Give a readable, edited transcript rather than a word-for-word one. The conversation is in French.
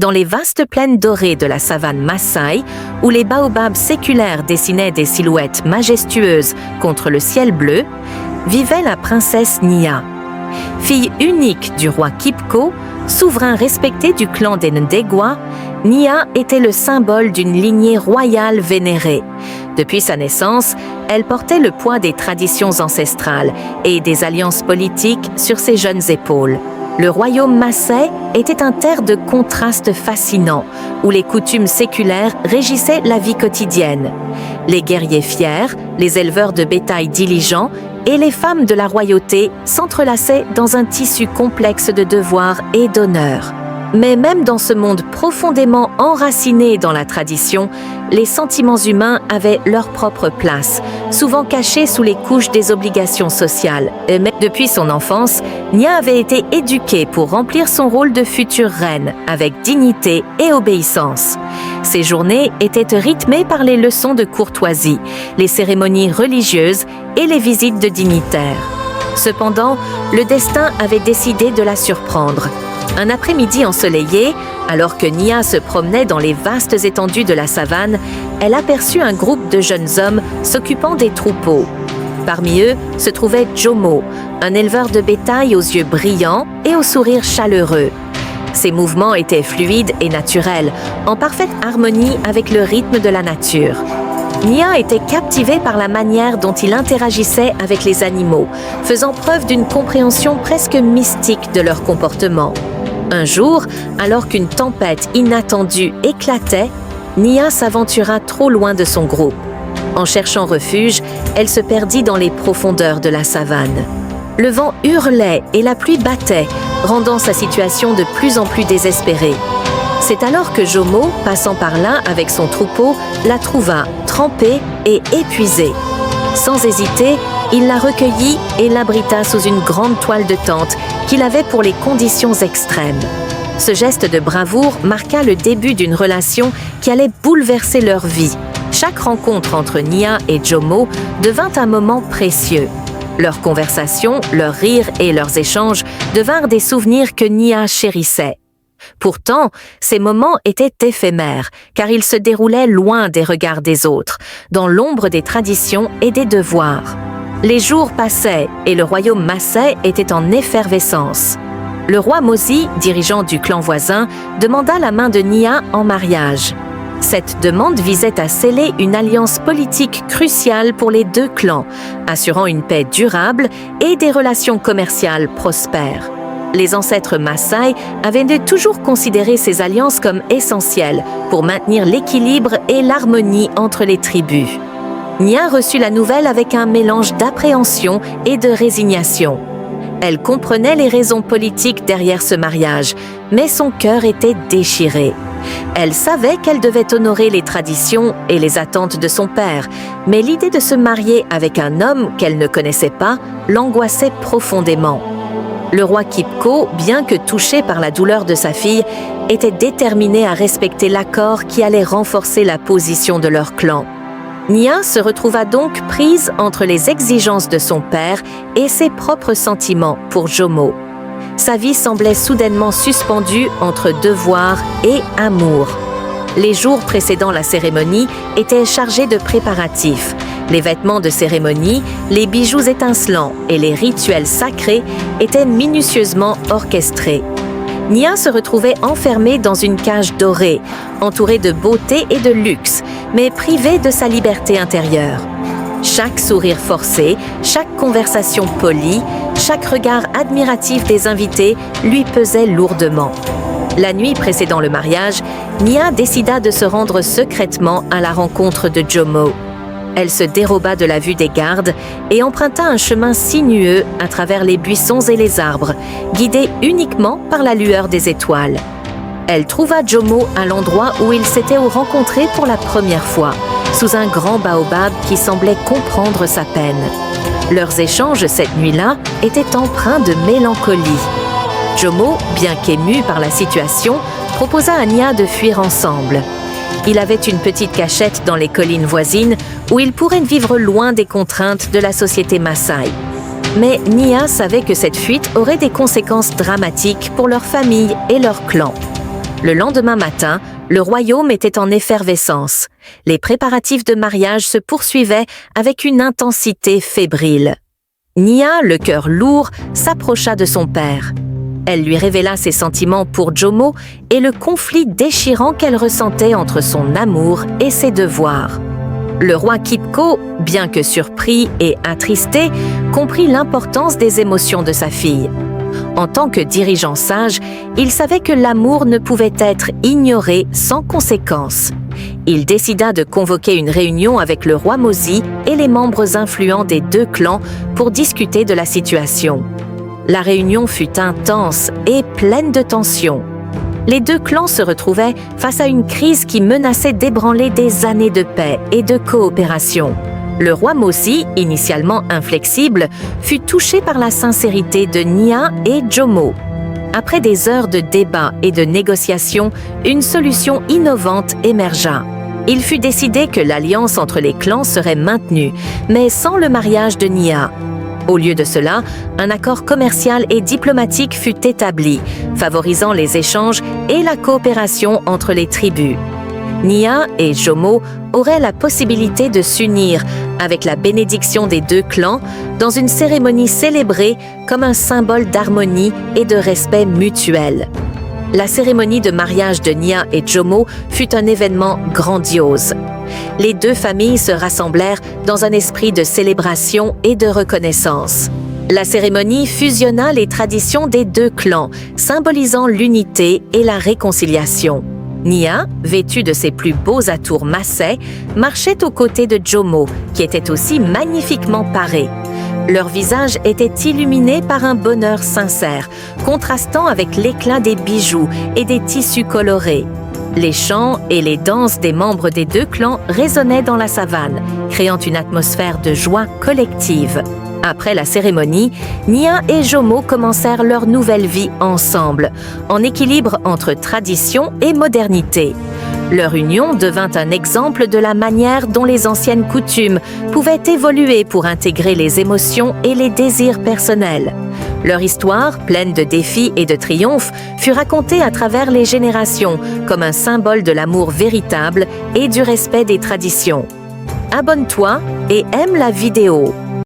Dans les vastes plaines dorées de la savane Maasai, où les baobabs séculaires dessinaient des silhouettes majestueuses contre le ciel bleu, vivait la princesse Nia. Fille unique du roi Kipko, souverain respecté du clan des Ndegwa, Nia était le symbole d'une lignée royale vénérée. Depuis sa naissance, elle portait le poids des traditions ancestrales et des alliances politiques sur ses jeunes épaules. Le royaume Maasai était un terre de contrastes fascinants, où les coutumes séculaires régissaient la vie quotidienne. Les guerriers fiers, les éleveurs de bétail diligents et les femmes de la royauté s'entrelaçaient dans un tissu complexe de devoirs et d'honneurs. Mais même dans ce monde profondément enraciné dans la tradition, les sentiments humains avaient leur propre place, souvent cachés sous les couches des obligations sociales. Mais depuis son enfance, Nia avait été éduquée pour remplir son rôle de future reine, avec dignité et obéissance. Ses journées étaient rythmées par les leçons de courtoisie, les cérémonies religieuses et les visites de dignitaires. Cependant, le destin avait décidé de la surprendre. Un après-midi ensoleillé, alors que Nia se promenait dans les vastes étendues de la savane, elle aperçut un groupe de jeunes hommes s'occupant des troupeaux. Parmi eux se trouvait Jomo, un éleveur de bétail aux yeux brillants et au sourire chaleureux. Ses mouvements étaient fluides et naturels, en parfaite harmonie avec le rythme de la nature. Nia était captivée par la manière dont il interagissait avec les animaux, faisant preuve d'une compréhension presque mystique de leur comportement. Un jour, alors qu'une tempête inattendue éclatait, Nia s'aventura trop loin de son groupe. En cherchant refuge, elle se perdit dans les profondeurs de la savane. Le vent hurlait et la pluie battait, rendant sa situation de plus en plus désespérée. C'est alors que Jomo, passant par là avec son troupeau, la trouva trempée et épuisée. Sans hésiter, il la recueillit et l'abrita sous une grande toile de tente qu'il avait pour les conditions extrêmes. Ce geste de bravoure marqua le début d'une relation qui allait bouleverser leur vie. Chaque rencontre entre Nia et Jomo devint un moment précieux. Leurs conversations, leurs rires et leurs échanges devinrent des souvenirs que Nia chérissait. Pourtant, ces moments étaient éphémères, car ils se déroulaient loin des regards des autres, dans l'ombre des traditions et des devoirs. Les jours passaient et le royaume Maasai était en effervescence. Le roi Mosi, dirigeant du clan voisin, demanda la main de Nia en mariage. Cette demande visait à sceller une alliance politique cruciale pour les deux clans, assurant une paix durable et des relations commerciales prospères. Les ancêtres Maasai avaient toujours considéré ces alliances comme essentielles pour maintenir l'équilibre et l'harmonie entre les tribus. Nia reçut la nouvelle avec un mélange d'appréhension et de résignation. Elle comprenait les raisons politiques derrière ce mariage, mais son cœur était déchiré. Elle savait qu'elle devait honorer les traditions et les attentes de son père, mais l'idée de se marier avec un homme qu'elle ne connaissait pas l'angoissait profondément. Le roi Kipko, bien que touché par la douleur de sa fille, était déterminé à respecter l'accord qui allait renforcer la position de leur clan. Nia se retrouva donc prise entre les exigences de son père et ses propres sentiments pour Jomo. Sa vie semblait soudainement suspendue entre devoir et amour. Les jours précédant la cérémonie étaient chargés de préparatifs. Les vêtements de cérémonie, les bijoux étincelants et les rituels sacrés étaient minutieusement orchestrés. Nia se retrouvait enfermée dans une cage dorée, entourée de beauté et de luxe, mais privée de sa liberté intérieure. Chaque sourire forcé, chaque conversation polie, chaque regard admiratif des invités lui pesait lourdement. La nuit précédant le mariage, Nia décida de se rendre secrètement à la rencontre de Jomo. Elle se déroba de la vue des gardes et emprunta un chemin sinueux à travers les buissons et les arbres, guidée uniquement par la lueur des étoiles. Elle trouva Jomo à l'endroit où ils s'étaient rencontrés pour la première fois, sous un grand baobab qui semblait comprendre sa peine. Leurs échanges cette nuit-là étaient empreints de mélancolie. Jomo, bien qu'ému par la situation, proposa à Nia de fuir ensemble. Il avait une petite cachette dans les collines voisines où ils pourraient vivre loin des contraintes de la société Maasai. Mais Nia savait que cette fuite aurait des conséquences dramatiques pour leur famille et leur clan. Le lendemain matin, le royaume était en effervescence. Les préparatifs de mariage se poursuivaient avec une intensité fébrile. Nia, le cœur lourd, s'approcha de son père. Elle lui révéla ses sentiments pour Jomo et le conflit déchirant qu'elle ressentait entre son amour et ses devoirs. Le roi Kitko, bien que surpris et attristé, comprit l'importance des émotions de sa fille. En tant que dirigeant sage, il savait que l'amour ne pouvait être ignoré sans conséquence. Il décida de convoquer une réunion avec le roi Mosi et les membres influents des deux clans pour discuter de la situation. La réunion fut intense et pleine de tensions. Les deux clans se retrouvaient face à une crise qui menaçait d'ébranler des années de paix et de coopération. Le roi Mosi, initialement inflexible, fut touché par la sincérité de Nia et Jomo. Après des heures de débats et de négociations, une solution innovante émergea. Il fut décidé que l'alliance entre les clans serait maintenue, mais sans le mariage de Nia. Au lieu de cela, un accord commercial et diplomatique fut établi, favorisant les échanges et la coopération entre les tribus. Nia et Jomo auraient la possibilité de s'unir avec la bénédiction des deux clans dans une cérémonie célébrée comme un symbole d'harmonie et de respect mutuel. La cérémonie de mariage de Nia et Jomo fut un événement grandiose. Les deux familles se rassemblèrent dans un esprit de célébration et de reconnaissance. La cérémonie fusionna les traditions des deux clans, symbolisant l'unité et la réconciliation. Nia, vêtue de ses plus beaux atours massais, marchait aux côtés de Jomo, qui était aussi magnifiquement paré. Leurs visages étaient illuminés par un bonheur sincère, contrastant avec l'éclat des bijoux et des tissus colorés. Les chants et les danses des membres des deux clans résonnaient dans la savane, créant une atmosphère de joie collective. Après la cérémonie, Nia et Jomo commencèrent leur nouvelle vie ensemble, en équilibre entre tradition et modernité. Leur union devint un exemple de la manière dont les anciennes coutumes pouvaient évoluer pour intégrer les émotions et les désirs personnels. Leur histoire, pleine de défis et de triomphes, fut racontée à travers les générations comme un symbole de l'amour véritable et du respect des traditions. Abonne-toi et aime la vidéo.